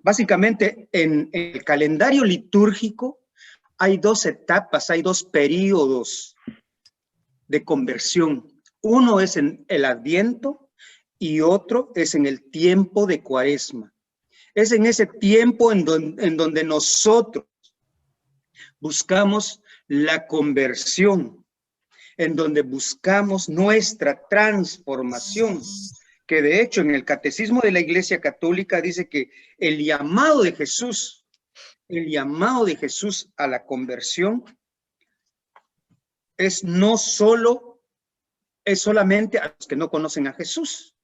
Básicamente, en el calendario litúrgico hay dos etapas, hay dos periodos de conversión. Uno es en el Adviento y otro es en el tiempo de Cuaresma. Es en ese tiempo en donde nosotros buscamos la conversión, en donde buscamos nuestra transformación, que de hecho en el Catecismo de la Iglesia Católica dice que el llamado de Jesús a la conversión es solamente a los que no conocen a Jesús.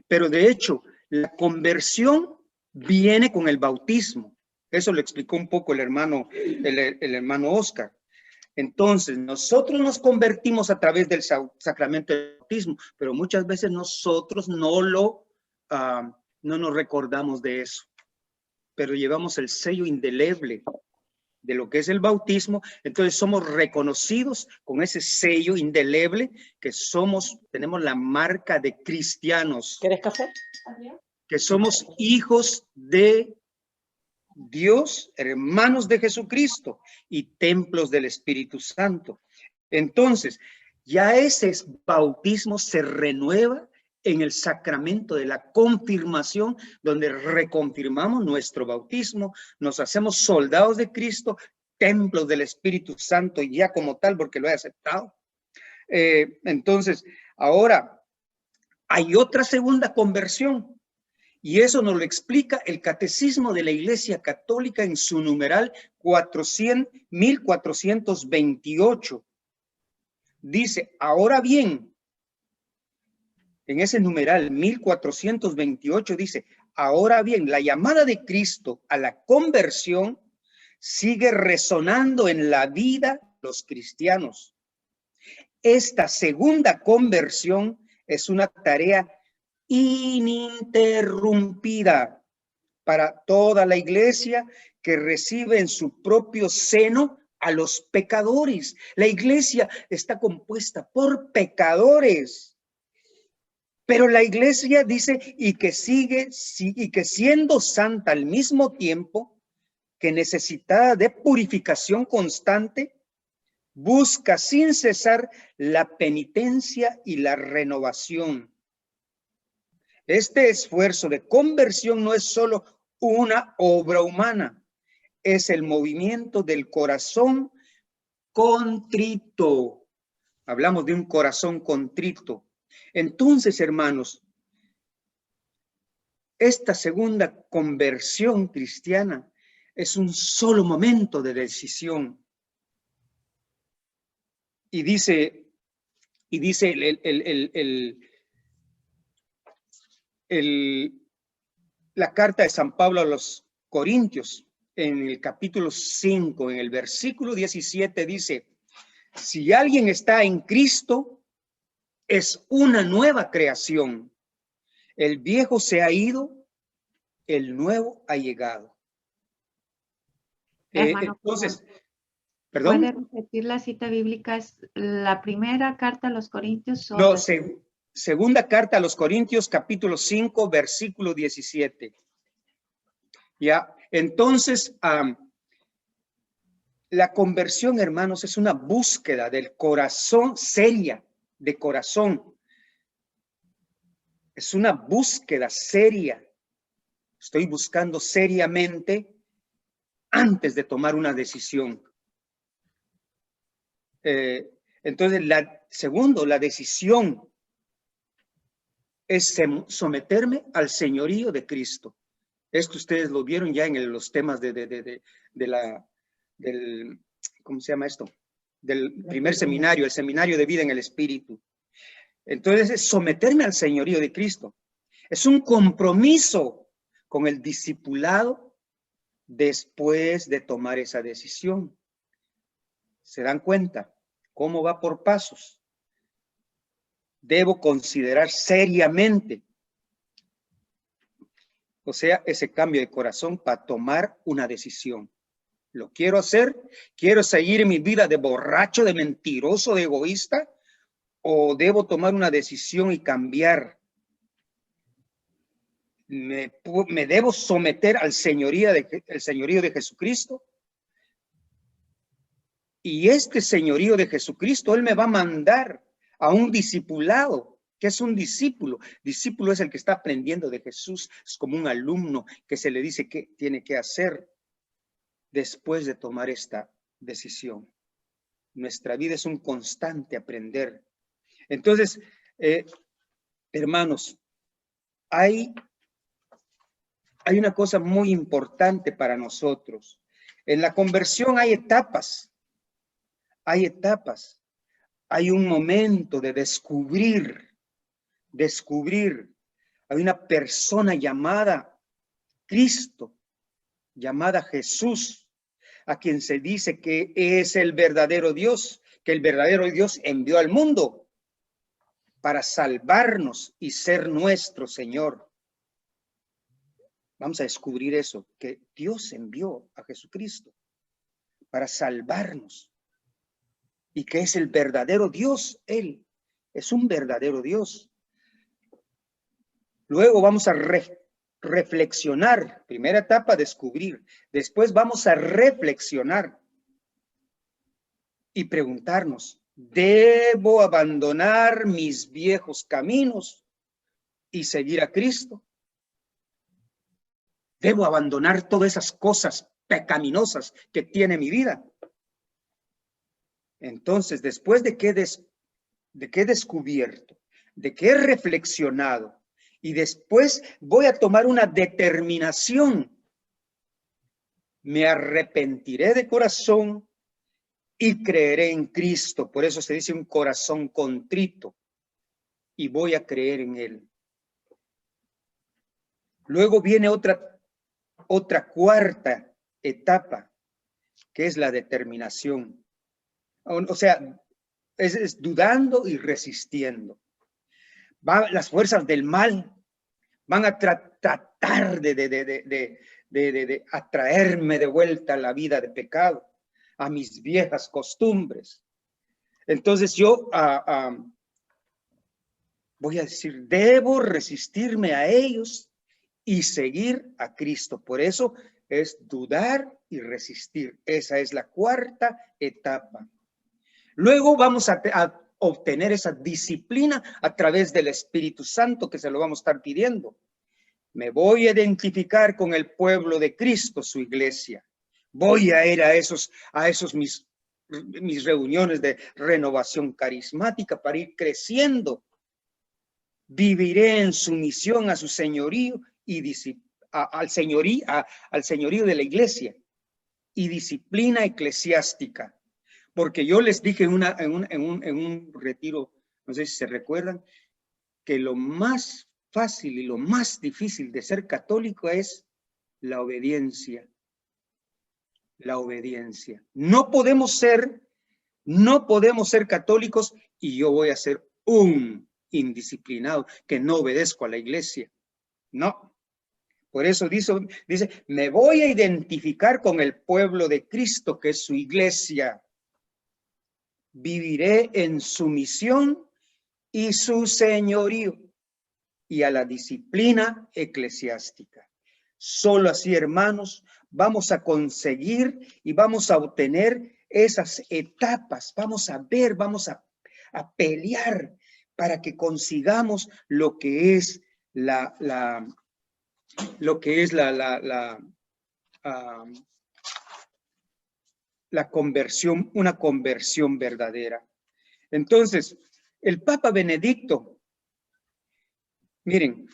Pero de hecho, la conversión viene con el bautismo. Eso lo explicó un poco el hermano Oscar. Entonces, nosotros nos convertimos a través del sacramento del bautismo, pero muchas veces nosotros no nos recordamos de eso. Pero llevamos el sello indeleble de lo que es el bautismo, entonces somos reconocidos con ese sello indeleble que tenemos la marca de cristianos. ¿Quieres café? Que somos hijos de Dios, hermanos de Jesucristo y templos del Espíritu Santo. Entonces, ya ese bautismo se renueva en el sacramento de la confirmación, donde reconfirmamos nuestro bautismo, nos hacemos soldados de Cristo, templos del Espíritu Santo, ya como tal, porque lo he aceptado. Entonces, ahora hay otra segunda conversión, y eso nos lo explica el Catecismo de la Iglesia Católica en su numeral 1428. Dice, ahora bien, en ese numeral 1428 dice, ahora bien, la llamada de Cristo a la conversión sigue resonando en la vida de los cristianos. Esta segunda conversión es una tarea ininterrumpida para toda la iglesia que recibe en su propio seno a los pecadores. La iglesia está compuesta por pecadores. Pero la iglesia dice, y que siendo santa al mismo tiempo, que necesitada de purificación constante, busca sin cesar la penitencia y la renovación. Este esfuerzo de conversión no es solo una obra humana, es el movimiento del corazón contrito. Hablamos de un corazón contrito. Entonces, hermanos, esta segunda conversión cristiana es un solo momento de decisión. Y dice la carta de San Pablo a los Corintios, en el capítulo 5, en el versículo 17, dice, si alguien está en Cristo, es una nueva creación. El viejo se ha ido, el nuevo ha llegado. Hermano, entonces, ¿perdón? ¿puede repetir la cita bíblica? ¿Es la primera carta a los Corintios? No, segunda carta a los Corintios, capítulo 5, versículo 17. Ya, entonces, la conversión, hermanos, es una búsqueda del corazón seria, de corazón. Es una búsqueda seria. Estoy buscando seriamente antes de tomar una decisión. Entonces, la decisión es someterme al señorío de Cristo. Esto ustedes lo vieron ya en los temas del, ¿cómo se llama esto? Del primer seminario, el seminario de vida en el Espíritu. Entonces, es someterme al señorío de Cristo. Es un compromiso con el discipulado después de tomar esa decisión. ¿Se dan cuenta cómo va por pasos? Debo considerar seriamente, o sea, ese cambio de corazón para tomar una decisión. ¿Lo quiero hacer? ¿Quiero seguir en mi vida de borracho, de mentiroso, de egoísta? ¿O debo tomar una decisión y cambiar me debo someter al señorío de Jesucristo. Y este señorío de Jesucristo, Él me va a mandar a un discipulado. ¿Qué es un discípulo? Discípulo es el que está aprendiendo de Jesús. Es como un alumno que se le dice qué tiene que hacer después de tomar esta decisión. Nuestra vida es un constante aprender. Entonces, hermanos, hay una cosa muy importante para nosotros. En la conversión hay etapas. Hay etapas. Hay un momento de descubrir. Hay una persona llamada Cristo, llamada Jesús, a quien se dice que es el verdadero Dios, que el verdadero Dios envió al mundo para salvarnos y ser nuestro Señor. Vamos a descubrir eso, que Dios envió a Jesucristo para salvarnos y que es el verdadero Dios. Él es un verdadero Dios. Luego vamos a reflexionar. Primera etapa, descubrir. Después vamos a reflexionar y preguntarnos, ¿debo abandonar mis viejos caminos y seguir a Cristo? ¿Debo abandonar todas esas cosas pecaminosas que tiene mi vida? Entonces, después de que he descubierto, de que he reflexionado, y después voy a tomar una determinación, me arrepentiré de corazón y creeré en Cristo. Por eso se dice un corazón contrito, y voy a creer en Él. Luego viene otra cuarta etapa, que es la determinación. O sea, es dudando y resistiendo. Las fuerzas del mal van a tratar de atraerme de vuelta a la vida de pecado, a mis viejas costumbres. Entonces yo voy a decir, debo resistirme a ellos y seguir a Cristo. Por eso es dudar y resistir. Esa es la cuarta etapa. Luego vamos a obtener esa disciplina a través del Espíritu Santo, que se lo vamos a estar pidiendo. Me voy a identificar con el pueblo de Cristo, su iglesia. Voy a ir a esos mis reuniones de renovación carismática para ir creciendo. Viviré en sumisión a su señorío y al señorío de la iglesia y disciplina eclesiástica. Porque yo les dije en un retiro, no sé si se recuerdan, que lo más fácil y lo más difícil de ser católico es la obediencia. La obediencia. No podemos ser católicos y yo voy a ser un indisciplinado que no obedezco a la iglesia. No. Por eso dice, me voy a identificar con el pueblo de Cristo, que es su iglesia. Viviré en sumisión y su señorío y a la disciplina eclesiástica. Solo así, hermanos, vamos a conseguir y vamos a obtener esas etapas. Vamos a ver, vamos a pelear para que consigamos lo que es la conversión, una conversión verdadera. Entonces, el Papa Benedicto, miren,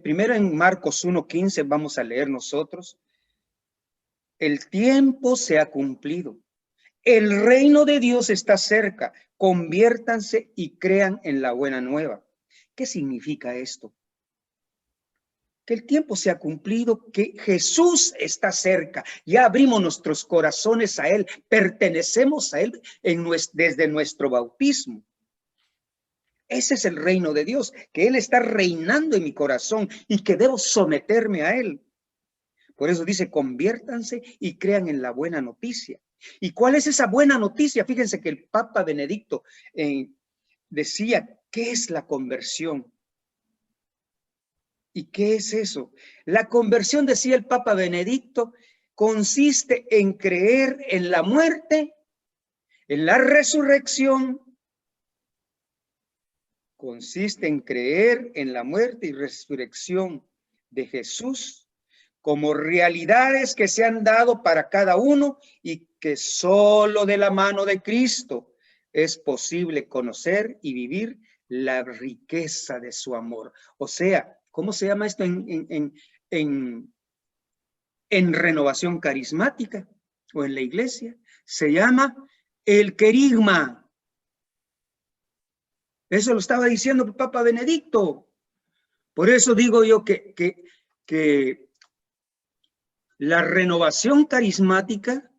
primero en Marcos 1:15 vamos a leer nosotros, el tiempo se ha cumplido, el reino de Dios está cerca, conviértanse y crean en la buena nueva. ¿Qué significa esto? Que el tiempo se ha cumplido, que Jesús está cerca, ya abrimos nuestros corazones a Él, pertenecemos a Él desde nuestro bautismo. Ese es el reino de Dios, que Él está reinando en mi corazón y que debo someterme a Él. Por eso dice, conviértanse y crean en la buena noticia. ¿Y cuál es esa buena noticia? Fíjense que el Papa Benedicto decía, ¿qué es la conversión? ¿Y qué es eso? La conversión, decía el Papa Benedicto, consiste en creer en la muerte, en la resurrección. Consiste en creer en la muerte y resurrección de Jesús como realidades que se han dado para cada uno y que solo de la mano de Cristo es posible conocer y vivir la riqueza de su amor. O sea, ¿cómo se llama esto en renovación carismática o en la iglesia? Se llama el querigma. Eso lo estaba diciendo el Papa Benedicto. Por eso digo yo que la renovación carismática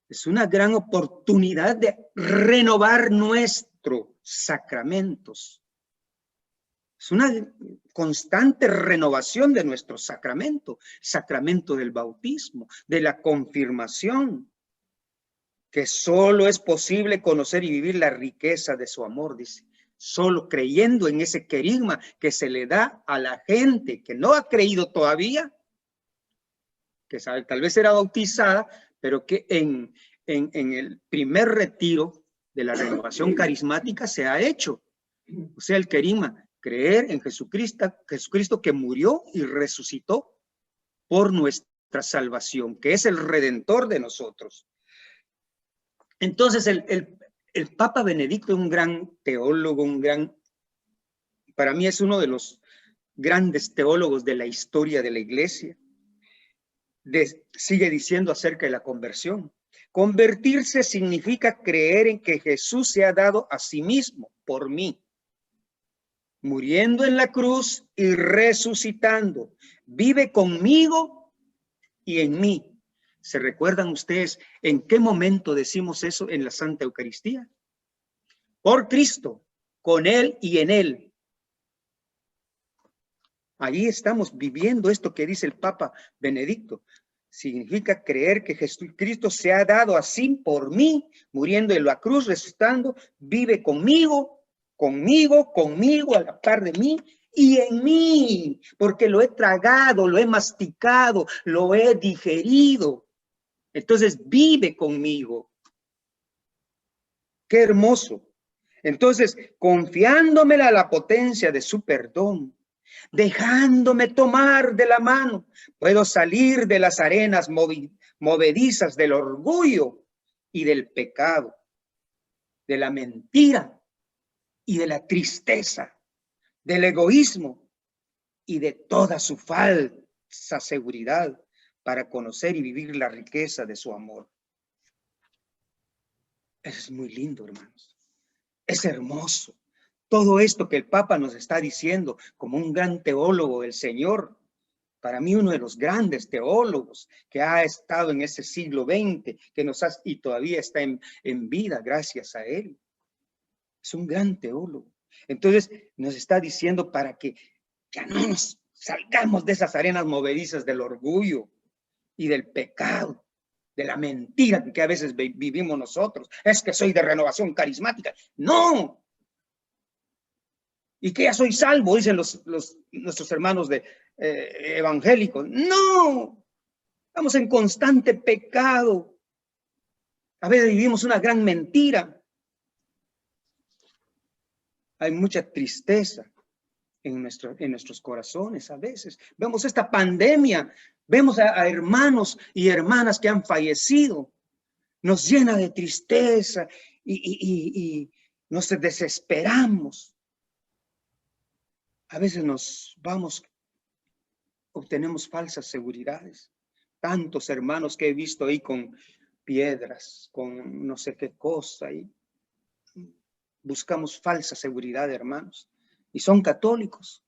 es una gran oportunidad de renovar nuestros sacramentos. Es una constante renovación de nuestro sacramento, sacramento del bautismo, de la confirmación, que solo es posible conocer y vivir la riqueza de su amor, dice. Solo creyendo en ese querigma que se le da a la gente que no ha creído todavía, que sabe, tal vez era bautizada, pero que en el primer retiro de la renovación carismática se ha hecho. O sea, el querigma, creer en Jesucristo que murió y resucitó por nuestra salvación, que es el redentor de nosotros. Entonces, el Papa Benedicto es un gran teólogo, para mí es uno de los grandes teólogos de la historia de la iglesia. Sigue diciendo acerca de la conversión. Convertirse significa creer en que Jesús se ha dado a sí mismo por mí, muriendo en la cruz y resucitando. Vive conmigo y en mí. ¿Se recuerdan ustedes en qué momento decimos eso en la Santa Eucaristía? Por Cristo, con Él y en Él. Ahí estamos viviendo esto que dice el Papa Benedicto. Significa creer que Jesucristo se ha dado así por mí, muriendo en la cruz, resucitando, vive conmigo, a la par de mí y en mí, porque lo he tragado, lo he masticado, lo he digerido. Entonces vive conmigo. Qué hermoso. Entonces, confiándome a la potencia de su perdón, dejándome tomar de la mano, puedo salir de las arenas movedizas del orgullo y del pecado, de la mentira y de la tristeza, del egoísmo y de toda su falsa seguridad para conocer y vivir la riqueza de su amor. Eso es muy lindo, hermanos. Es hermoso. Todo esto que el Papa nos está diciendo como un gran teólogo del Señor, para mí uno de los grandes teólogos que ha estado en ese siglo XX, y todavía está en vida gracias a él. Es un gran teólogo. Entonces nos está diciendo para que ya no nos salgamos de esas arenas movedizas del orgullo y del pecado, de la mentira que a veces vivimos nosotros. Es que soy de renovación carismática. ¡No! Y que ya soy salvo, dicen nuestros hermanos evangélicos. ¡No! Estamos en constante pecado. A veces vivimos una gran mentira. Hay mucha tristeza en nuestros corazones a veces. Vemos esta pandemia, vemos a hermanos y hermanas que han fallecido. Nos llena de tristeza y nos desesperamos. A veces obtenemos falsas seguridades. Tantos hermanos que he visto ahí con piedras, con no sé qué cosa, y buscamos falsa seguridad, hermanos. Y son católicos.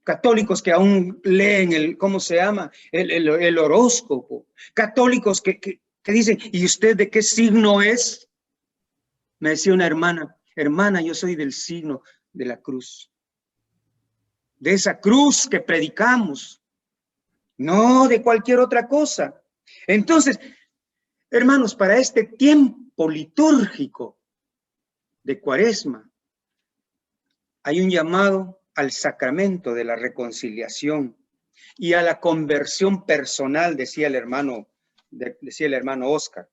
Católicos que aún leen ¿cómo se llama? El horóscopo. Católicos que dicen, ¿y usted de qué signo es? Me decía una hermana, yo soy del signo de la cruz. De esa cruz que predicamos, no de cualquier otra cosa. Entonces, hermanos, para este tiempo litúrgico de Cuaresma, hay un llamado al sacramento de la reconciliación y a la conversión personal, decía el hermano Oscar.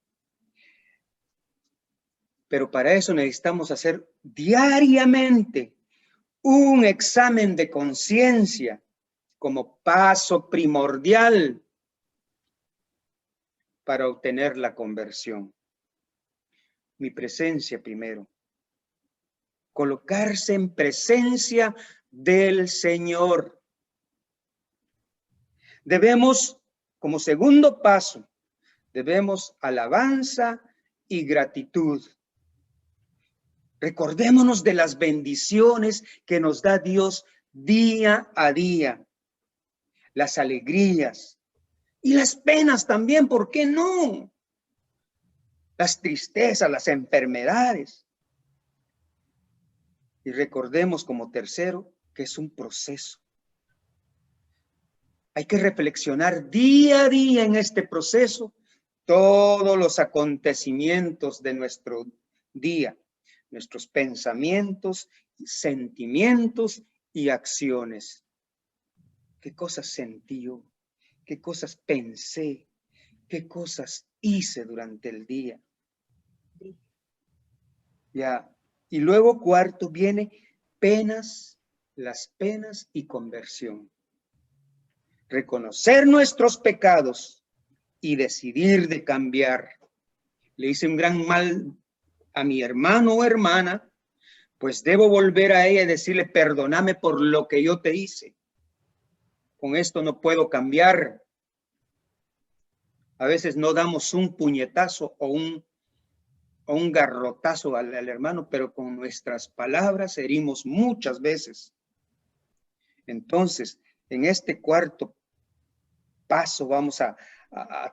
Pero para eso necesitamos hacer diariamente un examen de conciencia como paso primordial para obtener la conversión. Mi presencia primero. Colocarse en presencia del Señor. Debemos, como segundo paso, debemos alabanza y gratitud. Recordémonos de las bendiciones que nos da Dios día a día. Las alegrías y las penas también, ¿por qué no? Las tristezas, las enfermedades. Y recordemos como tercero que es un proceso. Hay que reflexionar día a día en este proceso todos los acontecimientos de nuestro día, nuestros pensamientos, sentimientos y acciones. ¿Qué cosas sentí yo? ¿Qué cosas pensé? ¿Qué cosas hice durante el día? Ya. Y luego cuarto viene penas, las penas y conversión. Reconocer nuestros pecados y decidir de cambiar. Le hice un gran mal a mi hermano o hermana, pues debo volver a ella y decirle, perdóname por lo que yo te hice. Con esto no puedo cambiar. A veces no damos un puñetazo o un garrotazo al hermano, pero con nuestras palabras herimos muchas veces. Entonces, en este cuarto paso vamos a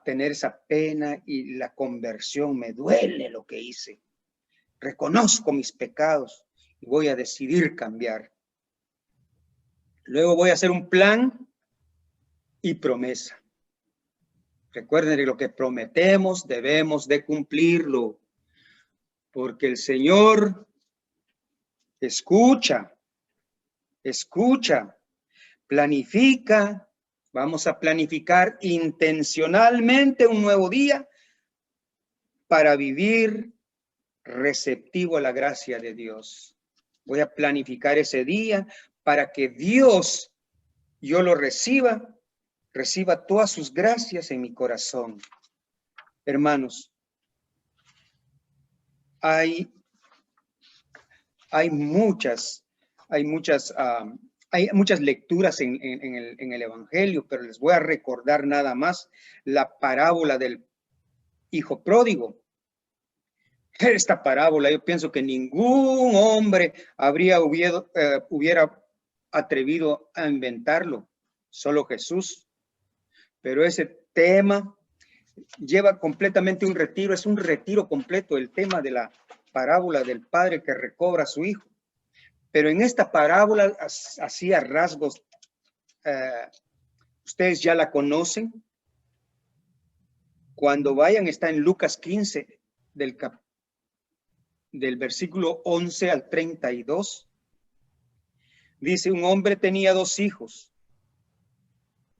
tener esa pena y la conversión. Me duele lo que hice. Reconozco mis pecados y voy a decidir cambiar. Luego voy a hacer un plan y promesa. Recuerden que lo que prometemos debemos de cumplirlo, porque el Señor escucha, planifica. Vamos a planificar intencionalmente un nuevo día para vivir receptivo a la gracia de Dios. Voy a planificar ese día para que Dios, yo lo reciba todas sus gracias en mi corazón. Hermanos, hay muchas lecturas en el Evangelio, pero les voy a recordar nada más la parábola del hijo pródigo. Esta parábola, yo pienso que ningún hombre hubiera atrevido a inventarlo, solo Jesús. Pero ese tema lleva completamente un retiro, es un retiro completo el tema de la parábola del padre que recobra a su hijo. Pero en esta parábola, así a rasgos, ustedes ya la conocen. Cuando vayan, está en Lucas 15, del versículo 11 al 32. Dice, un hombre tenía 2 hijos.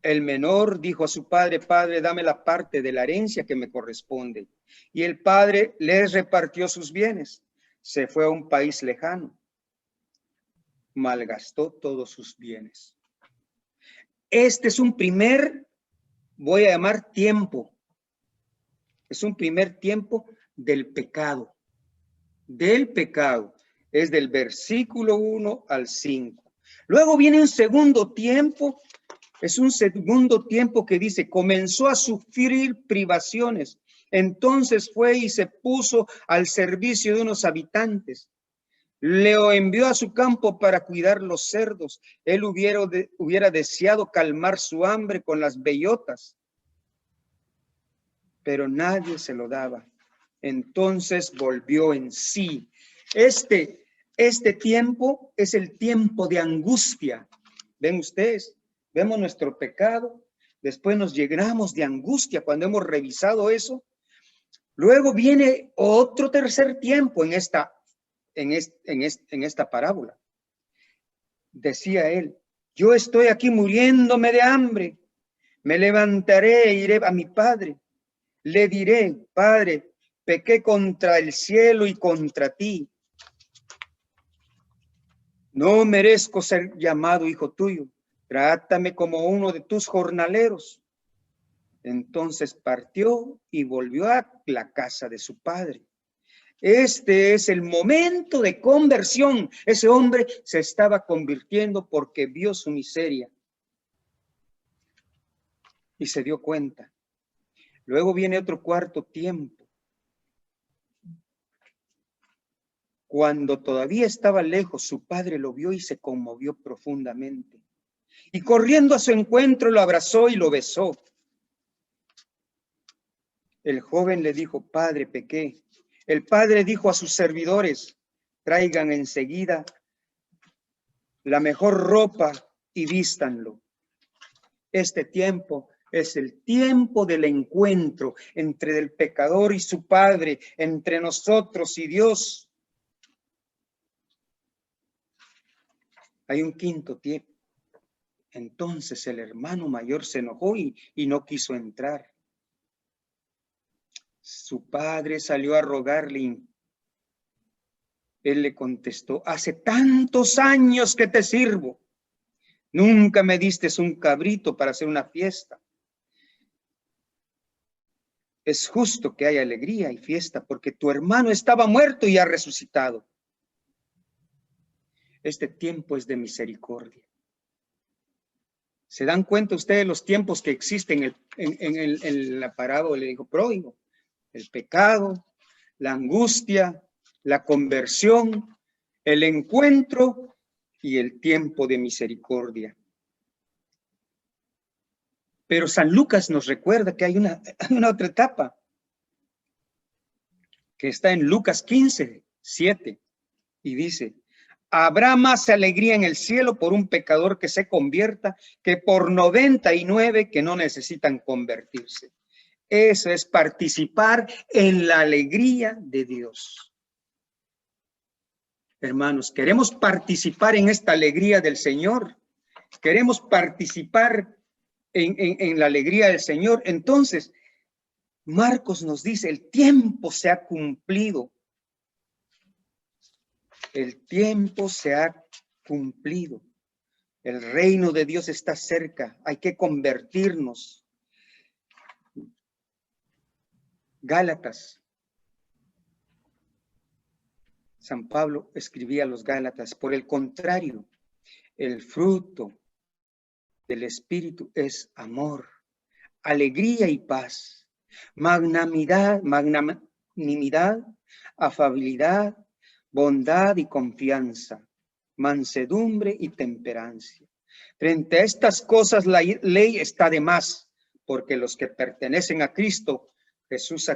El menor dijo a su padre, padre, dame la parte de la herencia que me corresponde. Y el padre les repartió sus bienes. Se fue a un país lejano. Malgastó todos sus bienes. Este es un primer, voy a llamar tiempo. Es un primer tiempo del pecado. Del pecado. Es del versículo 1 al 5. Luego viene un segundo tiempo. Es un segundo tiempo que dice, comenzó a sufrir privaciones. Entonces fue y se puso al servicio de unos habitantes. Le envió a su campo para cuidar los cerdos. Él hubiera deseado calmar su hambre con las bellotas, pero nadie se lo daba. Entonces volvió en sí. Este tiempo es el tiempo de angustia. ¿Ven ustedes? Vemos nuestro pecado, después nos llenamos de angustia cuando hemos revisado eso. Luego viene otro tercer tiempo en esta parábola. decía él, yo estoy aquí muriéndome de hambre. Me levantaré e iré a mi padre. Le diré, Padre, pequé contra el cielo y contra ti. No merezco ser llamado hijo tuyo. Trátame como uno de tus jornaleros. Entonces partió y volvió a la casa de su padre. Este es el momento de conversión. Ese hombre se estaba convirtiendo porque vio su miseria y se dio cuenta. Luego viene otro cuarto tiempo. Cuando todavía estaba lejos, su padre lo vio y se conmovió profundamente. Y corriendo a su encuentro lo abrazó y lo besó. El joven le dijo, Padre, pequé. El padre dijo a sus servidores, traigan enseguida la mejor ropa y vístanlo. Este tiempo es el tiempo del encuentro entre el pecador y su padre, entre nosotros y Dios. Hay un quinto tiempo. Entonces el hermano mayor se enojó y no quiso entrar. Su padre salió a rogarle. Él le contestó, hace tantos años que te sirvo. Nunca me diste un cabrito para hacer una fiesta. Es justo que haya alegría y fiesta porque tu hermano estaba muerto y ha resucitado. Este tiempo es de misericordia. ¿Se dan cuenta ustedes los tiempos que existen en la parábola del hijo pródigo? El pecado, la angustia, la conversión, el encuentro y el tiempo de misericordia. Pero San Lucas nos recuerda que hay una otra etapa que está en Lucas 15:7 y dice, habrá más alegría en el cielo por un pecador que se convierta que por 99 que no necesitan convertirse. Eso es participar en la alegría de Dios. Hermanos, queremos participar en esta alegría del Señor. Queremos participar en la alegría del Señor. Entonces, Marcos nos dice, el tiempo se ha cumplido. El tiempo se ha cumplido. El reino de Dios está cerca. Hay que convertirnos. Gálatas. San Pablo escribía a los Gálatas, por el contrario, el fruto del Espíritu es amor, alegría y paz, magnanimidad, afabilidad, bondad y confianza, mansedumbre y temperancia. Frente a estas cosas la ley está de más, porque los que pertenecen a Cristo Jesús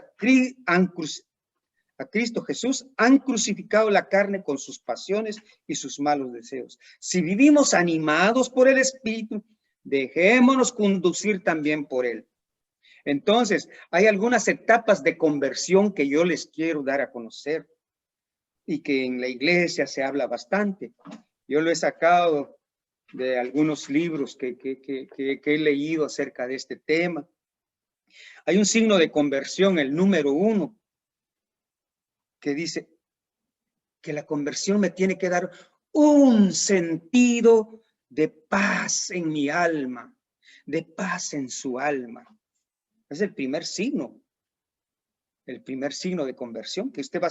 han crucificado la carne con sus pasiones y sus malos deseos. Si vivimos animados por el Espíritu, dejémonos conducir también por él. Entonces, hay algunas etapas de conversión que yo les quiero dar a conocer y que en la iglesia se habla bastante. Yo lo he sacado de algunos libros que he leído acerca de este tema. Hay un signo de conversión, el número 1, que dice que la conversión me tiene que dar un sentido de paz en mi alma, de paz en su alma. Es el primer signo de conversión, que usted va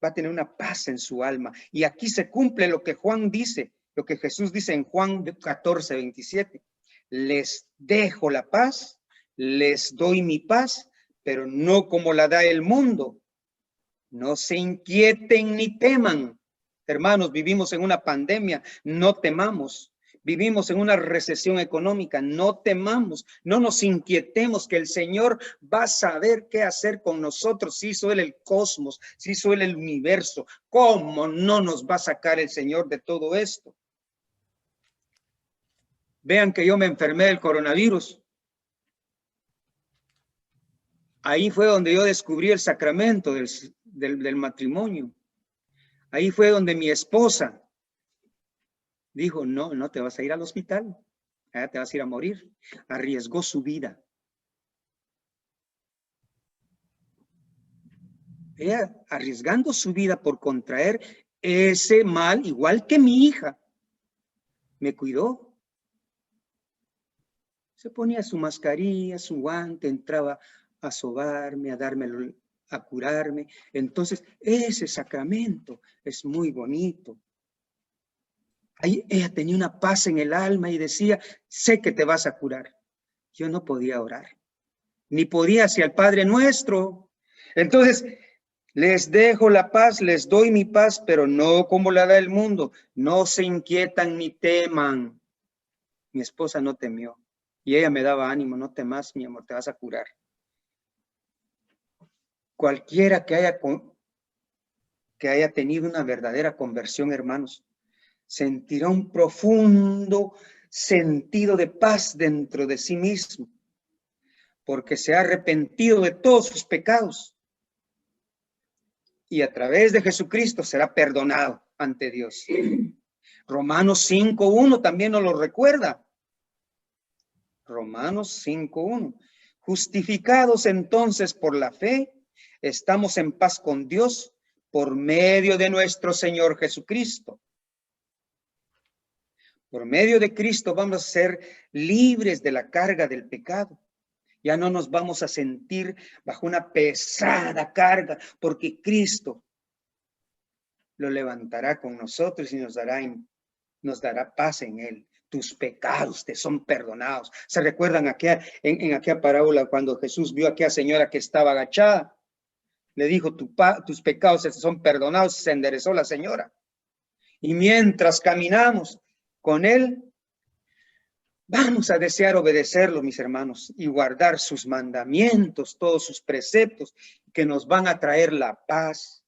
a tener una paz en su alma. Y aquí se cumple lo que Juan dice, lo que Jesús dice en Juan 14:27. Les dejo la paz, les doy mi paz, pero no como la da el mundo. No se inquieten ni teman. Hermanos, vivimos en una pandemia, no temamos. Vivimos en una recesión económica, no temamos, no nos inquietemos, que el Señor va a saber qué hacer con nosotros. Si hizo Él el cosmos, si hizo Él el universo, ¿cómo no nos va a sacar el Señor de todo esto? Vean que yo me enfermé del coronavirus. Ahí fue donde yo descubrí el sacramento del matrimonio. Ahí fue donde mi esposa Dijo, no, no te vas a ir al hospital, allá te vas a ir a morir. Arriesgó su vida. Ella arriesgando su vida por contraer ese mal, igual que mi hija, me cuidó. Se ponía su mascarilla, su guante, entraba a sobarme, a darme, a curarme. Entonces, ese sacramento es muy bonito. Ahí ella tenía una paz en el alma y decía, sé que te vas a curar. Yo no podía orar, ni podía hacia el Padre Nuestro. Entonces, les dejo la paz, les doy mi paz, pero no como la da el mundo. No se inquietan ni teman. Mi esposa no temió. Y ella me daba ánimo, no temas, mi amor, te vas a curar. Cualquiera que haya tenido una verdadera conversión, hermanos, sentirá un profundo sentido de paz dentro de sí mismo, porque se ha arrepentido de todos sus pecados. Y a través de Jesucristo será perdonado ante Dios. Romanos 5:1 también nos lo recuerda. Romanos 5:1. Justificados entonces por la fe, estamos en paz con Dios por medio de nuestro Señor Jesucristo. Por medio de Cristo vamos a ser libres de la carga del pecado. Ya no nos vamos a sentir bajo una pesada carga, porque Cristo lo levantará con nosotros y nos dará paz en él. Tus pecados te son perdonados. ¿Se recuerdan en aquella parábola cuando Jesús vio a aquella señora que estaba agachada? Le dijo, tus pecados te son perdonados, y se enderezó la señora. Y mientras caminamos con él, vamos a desear obedecerlo, mis hermanos, y guardar sus mandamientos, todos sus preceptos, que nos van a traer la paz.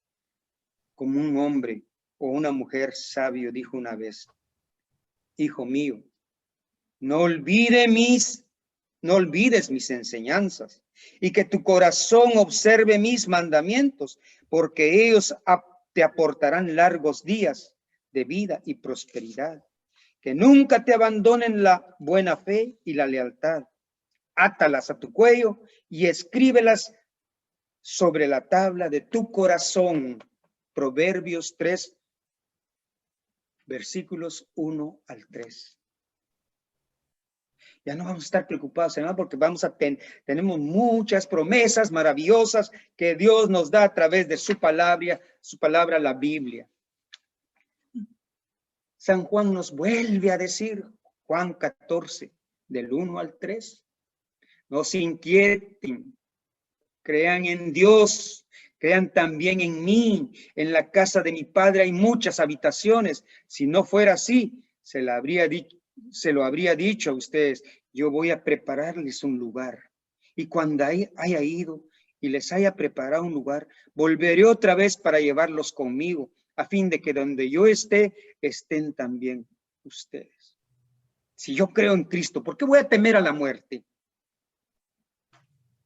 Como un hombre o una mujer sabio dijo una vez, hijo mío, no olvides mis enseñanzas, y que tu corazón observe mis mandamientos, porque ellos te aportarán largos días de vida y prosperidad. Que nunca te abandonen la buena fe y la lealtad. Átalas a tu cuello y escríbelas sobre la tabla de tu corazón. Proverbios 3, versículos 1-3. Ya no vamos a estar preocupados, hermano, porque tenemos muchas promesas maravillosas que Dios nos da a través de su palabra, la Biblia. San Juan nos vuelve a decir, Juan 14, del 1-3, no se inquieten, crean en Dios, crean también en mí. En la casa de mi Padre hay muchas habitaciones. Si no fuera así, se lo habría dicho a ustedes. Yo voy a prepararles un lugar. Y cuando haya ido y les haya preparado un lugar, volveré otra vez para llevarlos conmigo, a fin de que donde yo esté, estén también ustedes. Si yo creo en Cristo, ¿por qué voy a temer a la muerte?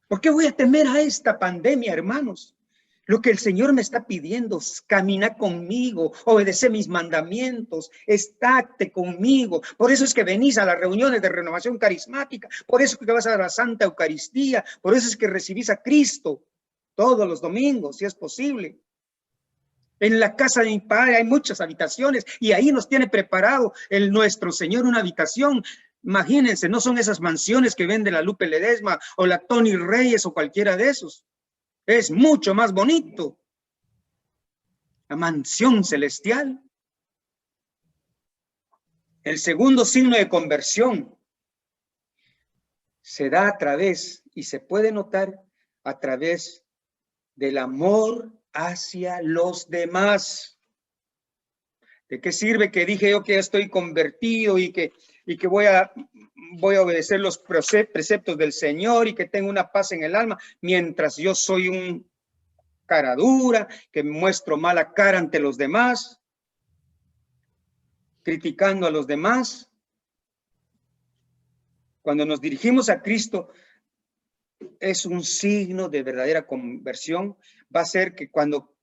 ¿Por qué voy a temer a esta pandemia, hermanos? Lo que el Señor me está pidiendo es camina conmigo, obedece mis mandamientos, estate conmigo. Por eso es que venís a las reuniones de renovación carismática, por eso es que vas a la Santa Eucaristía, por eso es que recibís a Cristo todos los domingos, si es posible. En la casa de mi Padre hay muchas habitaciones y ahí nos tiene preparado nuestro Señor una habitación. Imagínense, no son esas mansiones que vende la Lupe Ledesma o la Tony Reyes o cualquiera de esos. Es mucho más bonito. La mansión celestial. El segundo signo de conversión se da a través, y se puede notar a través del amor hacia los demás. ¿De qué sirve que dije yo que ya estoy convertido y que voy a obedecer los preceptos del Señor y que tengo una paz en el alma, mientras yo soy un cara dura, que muestro mala cara ante los demás, criticando a los demás? Cuando nos dirigimos a Cristo, es un signo de verdadera conversión. Va a ser que cuando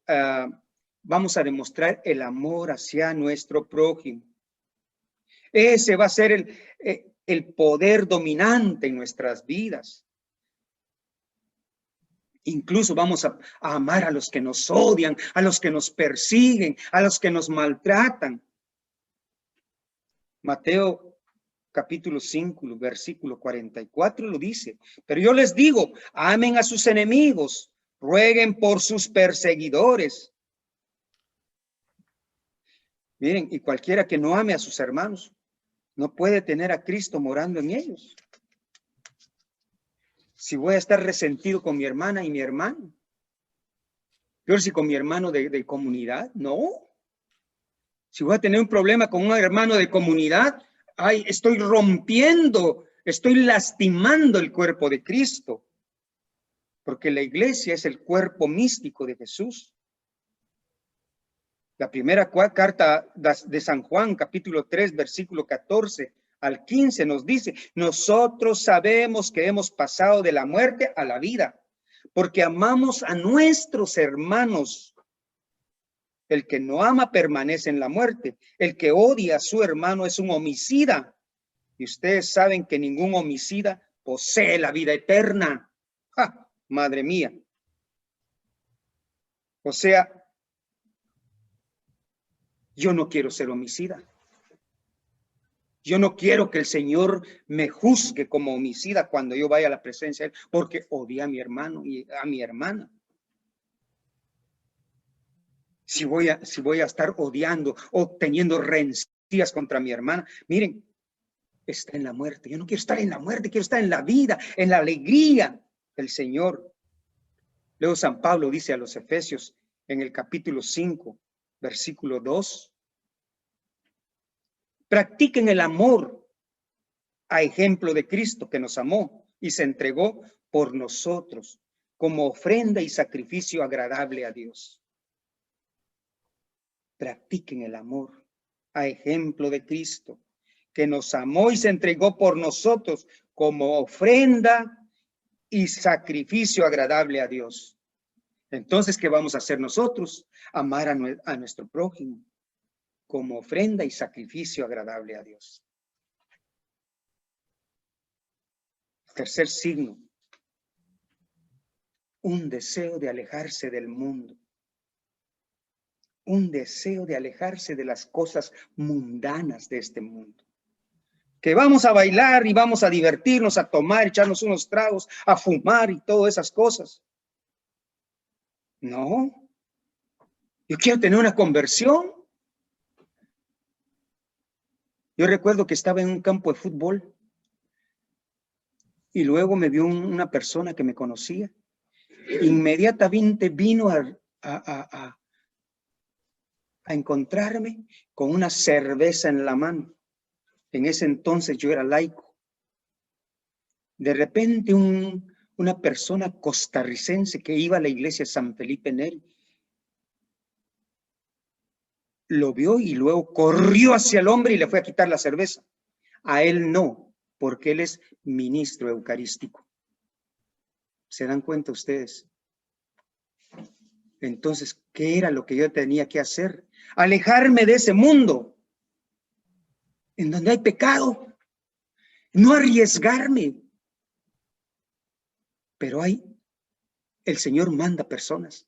vamos a demostrar el amor hacia nuestro prójimo. Ese va a ser el poder dominante en nuestras vidas. Incluso vamos a amar a los que nos odian, a los que nos persiguen, a los que nos maltratan. Mateo capítulo 5, versículo 44 lo dice. Pero yo les digo, amen a sus enemigos, rueguen por sus perseguidores. Miren, y cualquiera que no ame a sus hermanos, no puede tener a Cristo morando en ellos. Si voy a estar resentido con mi hermana y mi hermano, peor si con mi hermano de comunidad, no. Si voy a tener un problema con un hermano de comunidad, ay, estoy rompiendo, estoy lastimando el cuerpo de Cristo. Porque la iglesia es el cuerpo místico de Jesús. La primera carta de San Juan, capítulo 3, versículo 14 al 15 nos dice, nosotros sabemos que hemos pasado de la muerte a la vida, porque amamos a nuestros hermanos. El que no ama permanece en la muerte. El que odia a su hermano es un homicida. Y ustedes saben que ningún homicida posee la vida eterna. ¡Ja! Madre mía. O sea, yo no quiero ser homicida. Yo no quiero que el Señor me juzgue como homicida cuando yo vaya a la presencia de Él, porque odia a mi hermano y a mi hermana. Si voy a estar odiando o teniendo rencillas contra mi hermana, miren, está en la muerte. Yo no quiero estar en la muerte, quiero estar en la vida, en la alegría del Señor. Luego San Pablo dice a los Efesios en el capítulo 5, versículo 2, practiquen el amor a ejemplo de Cristo que nos amó y se entregó por nosotros como ofrenda y sacrificio agradable a Dios. Practiquen el amor a ejemplo de Cristo que nos amó y se entregó por nosotros como ofrenda y sacrificio agradable a Dios. Entonces, ¿qué vamos a hacer nosotros? Amar a nuestro prójimo como ofrenda y sacrificio agradable a Dios. Tercer signo, un deseo de alejarse del mundo. Un deseo de alejarse de las cosas mundanas de este mundo. Que vamos a bailar y vamos a divertirnos, a tomar, echarnos unos tragos, a fumar y todas esas cosas. No. Yo quiero tener una conversión. Yo recuerdo que estaba en un campo de fútbol y luego me vio una persona que me conocía. Inmediatamente vino a encontrarme con una cerveza en la mano. En ese entonces yo era laico. De repente una persona costarricense que iba a la iglesia San Felipe Neri lo vio y luego corrió hacia el hombre y le fue a quitar la cerveza. A él no, porque él es ministro eucarístico. ¿Se dan cuenta ustedes? Entonces, ¿qué era lo que yo tenía que hacer? Alejarme de ese mundo en donde hay pecado. No arriesgarme. Pero el Señor manda personas